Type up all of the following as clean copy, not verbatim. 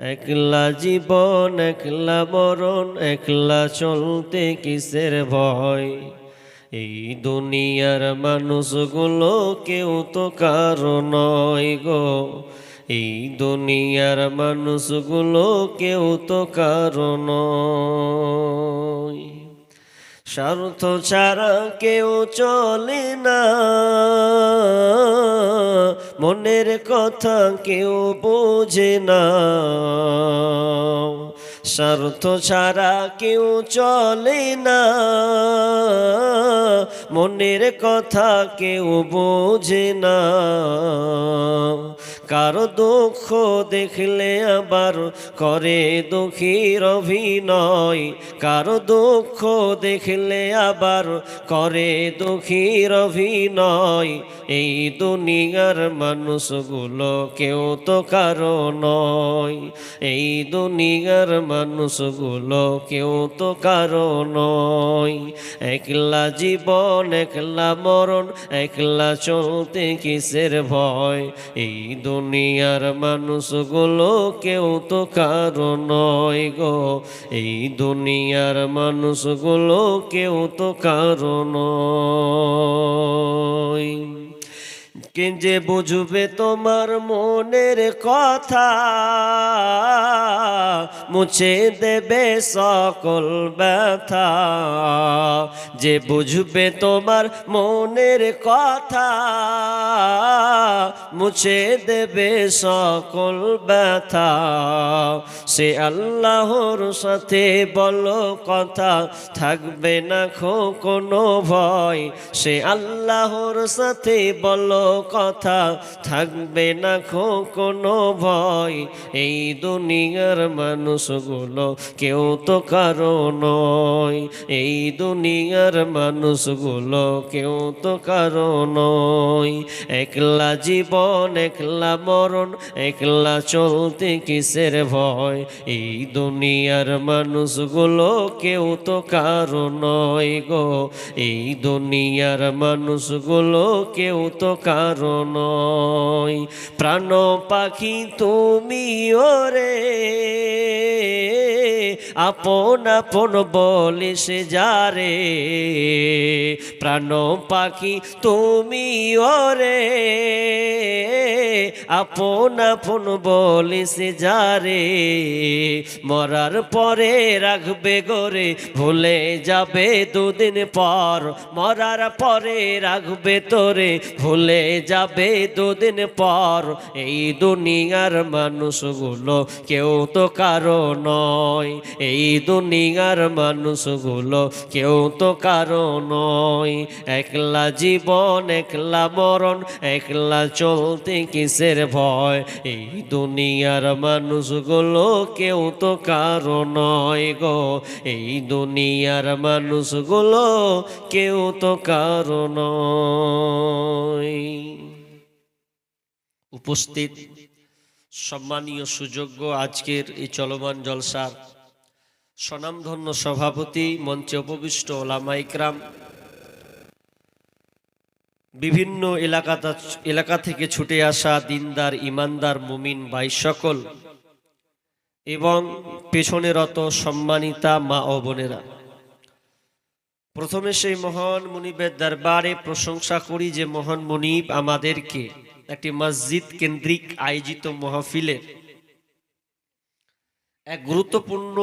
একলা জীবন একলা মরণ, একলা চলতে কিসের ভয়। এই দুনিয়ার মানুষগুলো কেউ তো কারো নয় গো। এই দুনিয়ার মানুষগুলো কেউ তো কারো নয়। স্বার্থ ছাড়া কেউ চলে না, মনের কথা কেউ বোঝে না। স্বার্থ ছাড়া কেউ চলে না, মনের কথা কেউ বোঝে না। কারো দুঃখ দেখলে আবার করে দুঃখীর অভিনয়, কারো দুঃখ দেখলে আবার করে দুঃখীর অভিনয়। এই দুনিয়ার মানুষগুলো কেউ তো কারো নয়। এই দুনিয়ার মানুষগুলো কেউ তো কারো নয়। একলা জীবন একলা মরণ, একলা চলতে কিসের ভয়। এই দুনিয়ার মানুষগুলো কেউ তো কারো নয় গো। এই দুনিয়ার মানুষগুলো কেউ তো কারো নয়। কে যে বুঝবে তোমার মনের কথা, মুছে দেবে সকল ব্যথা। যে বুঝবে তোমার মনের কথা, মুছে দেবে সকল ব্যথা। সে আল্লাহর সাথে বলো কথা, থাকবে না কোনো ভয়। সে আল্লাহর সাথে বলো কথা, থাকবে না কোনো ভয়। এই দুনিয়ার মানুষগুলো কেউ তো কারো নয়। এই দুনিয়ার মানুষগুলো কেউ তো কারো নয়। একলা জীবন একলা মরণ, একলা চলতে কিসের ভয়। এই দুনিয়ার মানুষগুলো কেউ তো কারো নয় গো। এই দুনিয়ার মানুষগুলো কেউ তো কারো নয়। প্রাণ পাখি তুমি ওরে, আপন আপন বলিস যারে। প্রাণ পাখি তুমি ওরে, আপন আপন বলিস যারে। মরার পরে রাখবে গোরে, ভুলে যাবে দুদিন পর। মরার পরে রাখবে তোরে, ভুলে যাবে দুদিন পর। এই দুনিয়ার মানুষগুলো কেউ তো কারো নয়। এই দুনিয়ার মানুষগুলো কেউ তো কারো নয়। একলা জীবন একলা মরণ, একলা চলতে কিসের ভয়। এই দুনিয়ার মানুষগুলো কেউ তো কারো নয় গো। এই দুনিয়ার মানুষগুলো কেউ তো কারো নয়। উপস্থিত সম্মানীয় সুযোগ্য আজকের এই চলমান জলসার স্বনামধন্য সভাপতি, মঞ্চে উপবিষ্ট ওলামা ইকরাম, বিভিন্ন এলাকা থেকে ছুটে আসা দিনদার ইমানদার মুমিন ভাই সকল, এবং পেছনে রত সম্মানিতা মা ও বোনেরা, প্রথমে সেই মহান মুনিবের দরবারে প্রশংসা করি যে মহান মুনিব আমাদেরকে একটি মসজিদ কেন্দ্রিক আয়োজিত মাহফিলের এক গুরুত্বপূর্ণ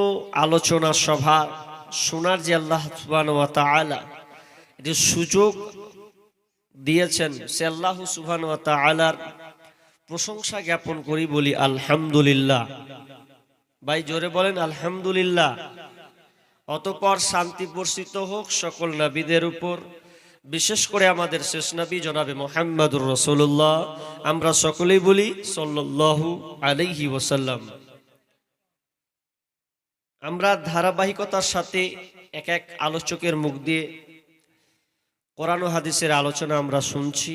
আলোচনা সভা শোনার যে আল্লাহ সুবহানাহু ওয়া তাআলা এর সুযোগ দিয়েছেন, সে আল্লাহ সুবহানাহু ওয়া তাআলার প্রশংসা জ্ঞাপন করি, বলি আলহামদুলিল্লাহ। ভাই জোরে বলেন আলহামদুলিল্লাহ। অতঃপর শান্তি বর্ষিত হোক সকল নবীদের উপর, বিশেষ করে আমাদের শেষ নবী জনাবে মুহাম্মদুর রাসূলুল্লাহ। আমরা সকলেই বলি সাল্লাল্লাহু আলাইহি ওয়াসাল্লাম। আমরা ধারাবাহিকতার সাথে এক এক আলোচকের মুখ দিয়ে কোরআন ও হাদিসের আলোচনা আমরা শুনছি।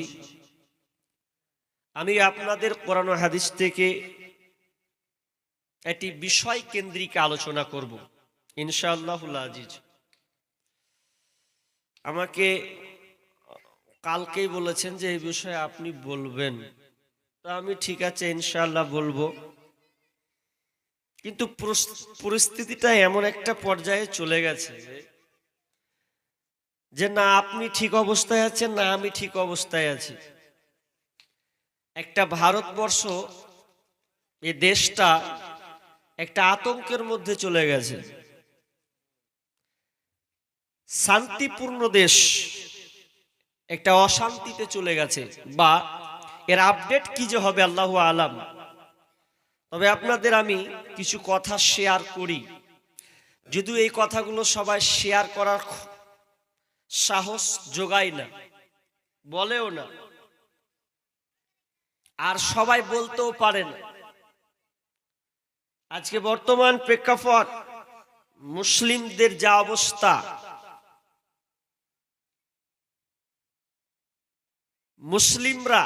আমি আপনাদের কোরআন ও হাদিস থেকে একটি বিষয় কেন্দ্রিক আলোচনা করব ইনশাআল্লাহুল আজিজ। আমাকে কালকেই বলেছেন যে এই বিষয়ে আপনি বলবেন, তা আমি ঠিক আছে ইনশাআল্লাহ বলবো। কিন্তু পরিস্থিতিটা এমন একটা পর্যায়ে চলে গেছে যে না আপনি ঠিক অবস্থায় আছেন, না আমি ঠিক অবস্থায় আছি। একটা ভারতবর্ষ, এই দেশটা একটা আতঙ্কের মধ্যে চলে গেছে। শান্তিপূর্ণ দেশ একটা অশান্তিতে চলে গেছে, বা এর আপডেট কি যে হবে আল্লাহু আলাম। তবে আপনাদের আমি কিছু কথা শেয়ার করি, যদিও এই কথাগুলো সবাই শেয়ার করার সাহস যোগায় না, বলেও না, আর সবাই বলতেও পারে না। আজকে বর্তমান প্রেক্ষাপট, মুসলিমদের যা অবস্থা, মুসলিমরা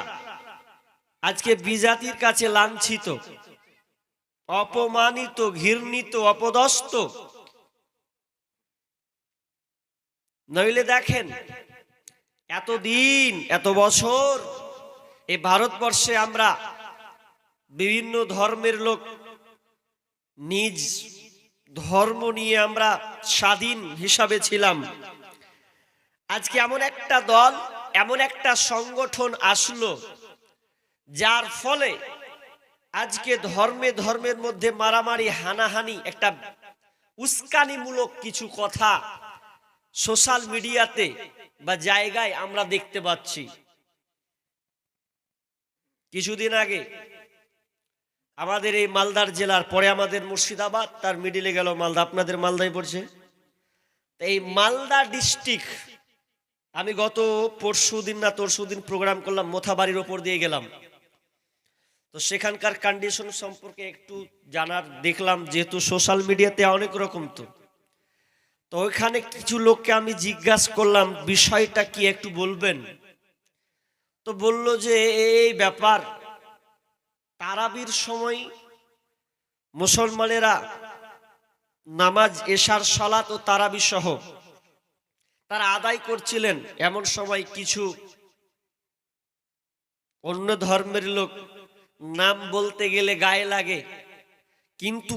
আজকে বিজাতির কাছে লাঞ্ছিত, অপমানিত, ঘৃণিত, অপদস্থ। নইলে দেখেন এতদিন, এত বছর এই ভারতবর্ষে আমরা বিভিন্ন ধর্মের লোক, নিজ ধর্ম নিয়ে আমরা স্বাধীন হিসাবে ছিলাম। আজকে এমন একটা দল, এমন একটা সংগঠন আসলো, যার ফলে আজকে ধর্মের মধ্যে মারামারি, হানাহানি, একটা উস্কানিমূলক কিছু কথা সোশ্যাল মিডিয়াতে বা জায়গায় আমরা দেখতে পাচ্ছি। কিছুদিন আগে আমাদের এই মালদার জেলার, পরে আমাদের মুর্শিদাবাদ, তার মিডিলে গেল মালদা, আপনাদের মালদায় পড়ছে। এই মালদা ডিস্ট্রিক্ট, আমি গত তরশুদিন প্রোগ্রাম করলাম, মোথাবাড়ির ওপর দিয়ে গেলাম। তো সেখানকার কন্ডিশন সম্পর্কে একটু জানার দেখলাম, যেহেতু সোশ্যাল মিডিয়াতে অনেক রকম। তো ওইখানে কিছু লোককে আমি জিজ্ঞাসা করলাম বিষয়টা কি একটু বলবেন। তো বলল যে এই ব্যাপার, তারাবির সময় মুসলমানেরা নামাজ, এশার সালাত ও তারাবি সহ তারা আদায় করছিলেন। এমন সময় কিছু অন্য ধর্মের লোক, নাম বলতে গেলে গায়ে লাগে, কিন্তু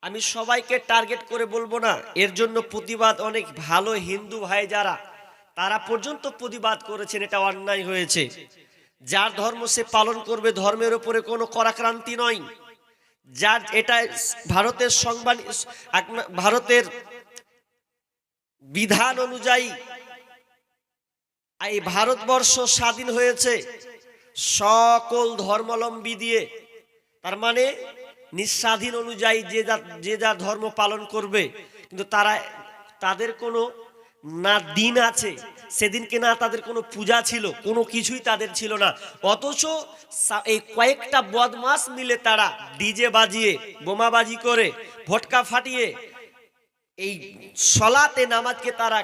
আমি সবাইকে টার্গেট করে বলবো না, এর জন্য প্রতিবাদ অনেক ভালো হিন্দু ভাই যারা, তারা পর্যন্ত প্রতিবাদ করেছেন, এটা অন্যায় হয়েছে। যার ধর্ম সে পালন করবে, ধর্মের উপরে কোনো করাক্রান্তি নয়। যার এটা ভারতের বিধান অনুযায়ী এই ভারতবর্ষ স্বাধীন হয়েছে সকল ধর্মাবলম্বী দিয়ে। তার মানে নিঃস্বাধীন অনুযায়ী যে যার ধর্ম পালন করবে, কিন্তু তাদের কোনো না দিন আছে সেদিনকে, না তাদের কোনো পূজা ছিল, কোনো কিছুই তাদের ছিল না। অথচ এই কয়েকটা বদমাস মিলে তারা ডিজে বাজিয়ে, বোমাবাজি করে, ভটকা ফাটিয়ে এই সলাতে নামাজকে তারা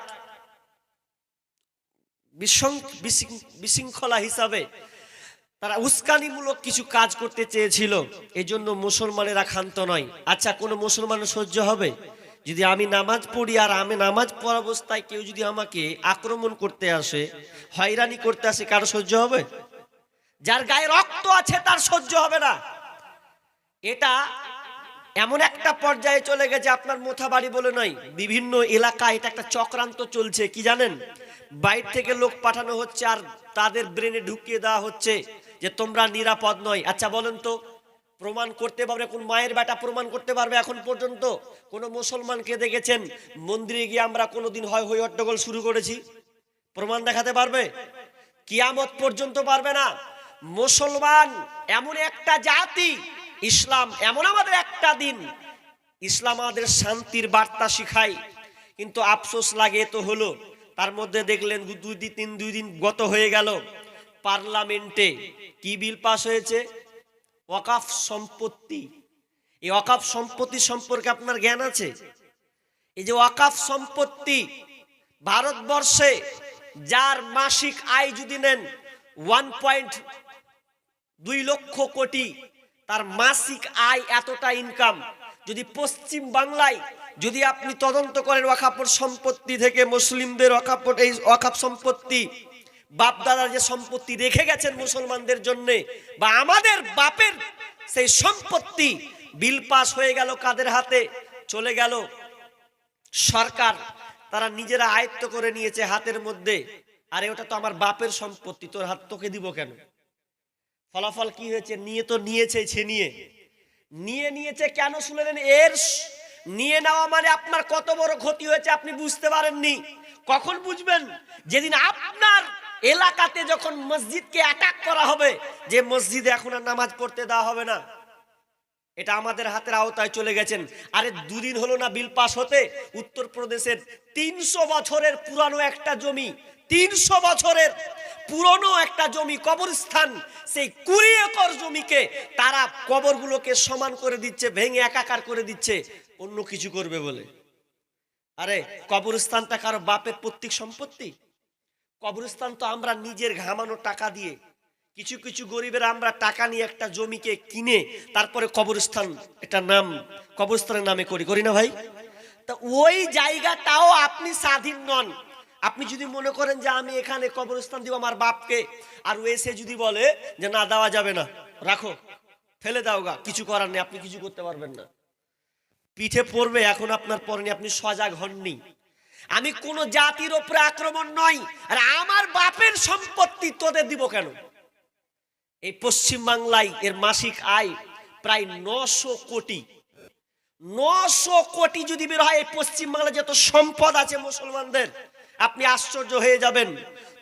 বিশৃঙ্খলা হিসাবে তারা উস্কানিমূলক কিছু কাজ করতে চেয়েছিল। এই জন্য মুসলমানেরা ক্ষান্ত নয়। আচ্ছা, কোনো মুসলমানের সহ্য হবে যদি আমি নামাজ পড়ি, আর আমি নামাজ পড়া অবস্থায় কেউ যদি আমাকে আক্রমণ করতে আসে, হয়রানি করতে আসে, কারো সহ্য হবে? যার গায়ে রক্ত আছে তার সহ্য হবে না। এটা এমন একটা পর্যায়ে চলে গেছে, আপনার মোথাবাড়ি বলে নয়, বিভিন্ন এলাকায় এটা একটা চক্রান্ত চলছে। কি জানেন? বাইরে থেকে লোক পাঠানো হচ্ছে, আর তাদের ব্রেনে ঢুকিয়ে দেওয়া হচ্ছে যে তোমরা নিরাপদ নয়। আচ্ছা বলেন তো, প্রমাণ করতে পারবে? কোন মায়ের বেটা প্রমাণ করতে পারবে? এখন পর্যন্ত কোন মুসলমানকে দেখেছেন মন্দিরে গিয়ে আমরা কোনোদিন হয় হই হট্টগোল শুরু করেছি? প্রমাণ দেখাতে পারবে? কিয়ামত পর্যন্ত পারবে না। মুসলমান এমন একটা জাতি, ইসলাম এমন আমাদের একটা দিন, ইসলাম আমাদের শান্তির বার্তা শিখায়। কিন্তু আফসোস লাগে, তো হলো তার মধ্যে দেখলেন দুই দিন গত হয়ে গেল, পার্লামেন্টে কি বিল পাস হয়েছে? ওয়াকাফ সম্পত্তি। এই ওয়াকাফ সম্পত্তি সম্পর্কে আপনার জ্ঞান আছে? এই যে ওয়াকাফ সম্পত্তি, ভারতবর্ষে যার মাসিক আয় যদি নেন 1.2 লক্ষ কোটি, তার মাসিক আয় এতটা ইনকাম। যদি পশ্চিম বাংলায় যদি আপনি তদন্ত করেন ওয়াকাফ সম্পত্তি থেকে, মুসলিমদের এই ওয়াকাফ সম্পত্তি, বাপ দাদার যে সম্পত্তি রেখে গেছেন মুসলমানদের জন্য, বা আমাদের বাপের সেই সম্পত্তি বিল পাস হয়ে গেল কাদের হাতে, চলে গেল সরকার, তারা নিজেরা আয়ত্ত করে নিয়েছে হাতের মধ্যে। আরে ওটা তো আমার বাপের সম্পত্তি, তোর হাত তোকে দিব কেন? ফলাফল কি হয়েছে? নিয়ে তো নিয়েছে, নিয়েছে কেন শুনলেন? এর নিয়ে নেওয়া মানে আপনার কত বড় ক্ষতি হয়েছে আপনি বুঝতে পারেননি। কখন বুঝবেন? যেদিন আপনার এলাকাতে যখন মসজিদকে অ্যাটাক করা হবে, যে মসজিদে এখন আর নামাজ পড়তে দেওয়া হবে না, এটা আমাদের হাতের আওতায় চলে গেছেন। আরে দুদিন হলো না বিল পাস হতে, উত্তরপ্রদেশের 300 বছরের পুরানো একটা জমি, 300 বছরের পুরনো একটা জমি কবরস্থান, সেই 20 একর জমিকে তারা কবরগুলোকে সমান করে দিচ্ছে, ভেঙে একাকার করে দিচ্ছে অন্য কিছু করবে বলে। আরে কবরস্থানটা কারো বাপের পৈতৃক সম্পত্তি? কবরস্থান তো আমরা নিজের ঘামানো টাকা দিয়ে, কিছু কিছু গরিবের আমরা টাকা নিয়ে একটা জমিকে কিনে তারপরে কবরস্থান, এটা নাম কবরস্থানের নামে করি না ভাই? তা ওই জায়গাটাও আপনি স্বাধীন নন। আপনি যদি মনে করেন যে আমি এখানে কবরস্থান দিব আমার বাপকে, আর ও এসে যদি বলে যে না দেওয়া যাবে না, রাখো, ফেলে দাও গা, কিছু করার নেই, আপনি কিছু করতে পারবেন না, পিঠে পড়বে। এখন আপনার পরনে আপনি সজাগ হননি। আমি কোন জাতির উপরে আক্রমণ নয়, আর আমার বাপের সম্পত্তি তোদের দিব কেন? এই পশ্চিম বাংলায় এর মাসিক আয় প্রায় 900 কোটি। 900 কোটি যদি বের হয়, এই পশ্চিম বাংলায় যত সম্পদ আছে মুসলমানদের, আপনি আশ্চর্য হয়ে যাবেন।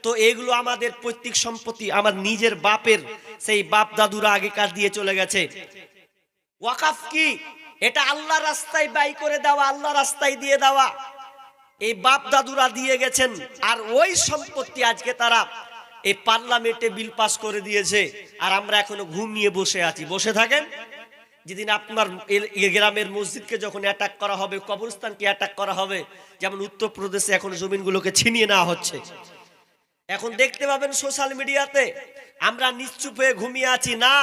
তো এগুলো আমাদের পৈতৃক সম্পত্তি, আমার নিজের বাপের, সেই বাপ দাদুরা আগেকার দিয়ে চলে গেছে। ওয়াকাফ কি? এটা আল্লাহর রাস্তায় ব্যয় করে দেওয়া, আল্লাহর রাস্তায় দিয়ে দেওয়া, এই বাপ দাদুরা দিয়ে গেছেন। আর ওই সম্পত্তি আজকে তারা এই পার্লামেন্টে বিল পাস করে দিয়েছে, আর আমরা এখনো ঘুমিয়ে বসে আছি। বসে থাকেন, যেদিন আপনার গ্রামের মসজিদকে যখন অ্যাটাক করা হবে, কবরস্থানকে অ্যাটাক করা হবে, যেমন উত্তরপ্রদেশে এখন জমিনগুলোকে ছিনিয়ে নেওয়া হচ্ছে, এখন দেখতে পাবেন সোশ্যাল মিডিয়াতে। আমরা নিশ্চুপ হয়ে ঘুমিয়ে আছি না।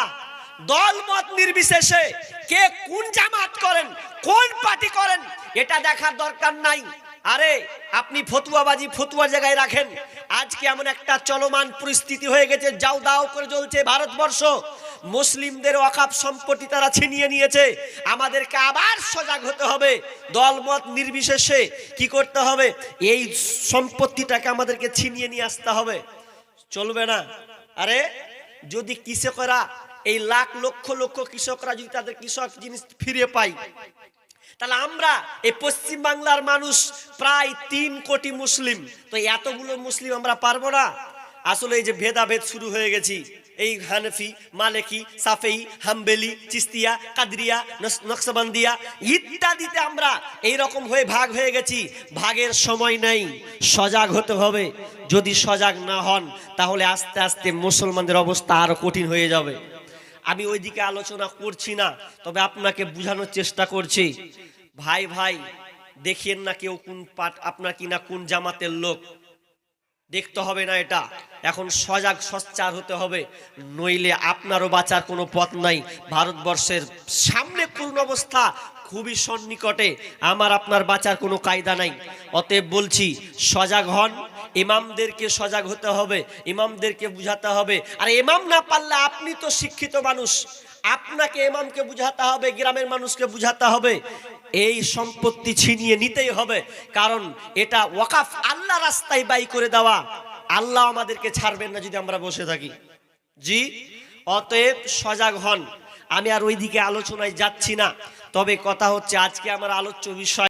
দল মত নির্বিশেষে কে কোন জামাত করেন, কোন পার্টি করেন, এটা দেখার দরকার নাই। আরে আপনি ফতুয়াবাজি ফতুয়ার জায়গায় রাখেন। আজকে এমন একটা চলমান পরিস্থিতি হয়ে গেছে, যাও দাও করে জ্বলছে ভারতবর্ষ। মুসলিমদের ওয়াকাফ সম্পত্তি তারা ছিনিয়ে নিয়েছে। আমাদেরকে আবার সজাগ হতে হবে, দলমত নির্বিশেষে কি করতে হবে? এই সম্পত্তিটাকে আমাদেরকে ছিনিয়ে নিয়ে আসতে হবে, চলবে না। আরে যদি কৃষকরা, এই লাখ লক্ষ লক্ষ কৃষকরা যদি তাদের কৃষক জিনিস ফিরে পায়, তাহলে আমরা এই পশ্চিম বাংলার মানুষ প্রায় 3 কোটি মুসলিম, তো এতগুলো মুসলিম আমরা পারবো না। আসলে এই যে ভেদাভেদ শুরু হয়ে গেছি, এই হানফি, মালিকি, সাফেই, হাম্বেলি, চিস্তিয়া, কাদরিয়া, নকশবন্দিয়া ইত্যাদিতে আমরা এই রকম হয়ে ভাগ হয়ে গেছি। ভাগের সময় নেই, সজাগ হতে হবে। যদি সজাগ না হন তাহলে আস্তে আস্তে মুসলমানদের অবস্থা আরো কঠিন হয়ে যাবে। আমি ওইদিকে আলোচনা করছি না, তবে আপনাকে বোঝানোর চেষ্টা করছি। ভাই ভাই দেখিয়েন না কেউ কোন পাট আপনার কিনা কোন জামাতের লোক, দেখতে হবে না। এটা এখন সজাগ সোচ্চার হতে হবে, নইলে আপনারও বাঁচার কোনো পথ নাই। ভারতবর্ষের সামনে করুণ অবস্থা খুবই সন্নিকটে, আমার আপনার বাঁচার কোনো কায়দা নাই। অতএব বলছি সজাগ হন, ইমামদেরকে সজাগ হতে হবে, ইমামদেরকে বুঝাতে হবে। আর ইমাম না পারলে আপনি তো শিক্ষিত মানুষ, আপনাকে ইমামকে বুঝাতে হবে, গ্রামের মানুষকে বুঝাতে হবে। এই সম্পত্তি ছিনিয়ে নিতেই হবে, কারণ এটা ওয়াকাফ, আল্লাহ রাস্তায় ব্যয় করে দেওয়া। আল্লাহ আমাদেরকে ছাড়বেন না যদি আমরা বসে থাকি। জি, অতএব সজাগ হন। আমি আর ওইদিকে আলোচনায় যাচ্ছি না, তবে কথা হচ্ছে আজকে আমার আলোচ্য বিষয়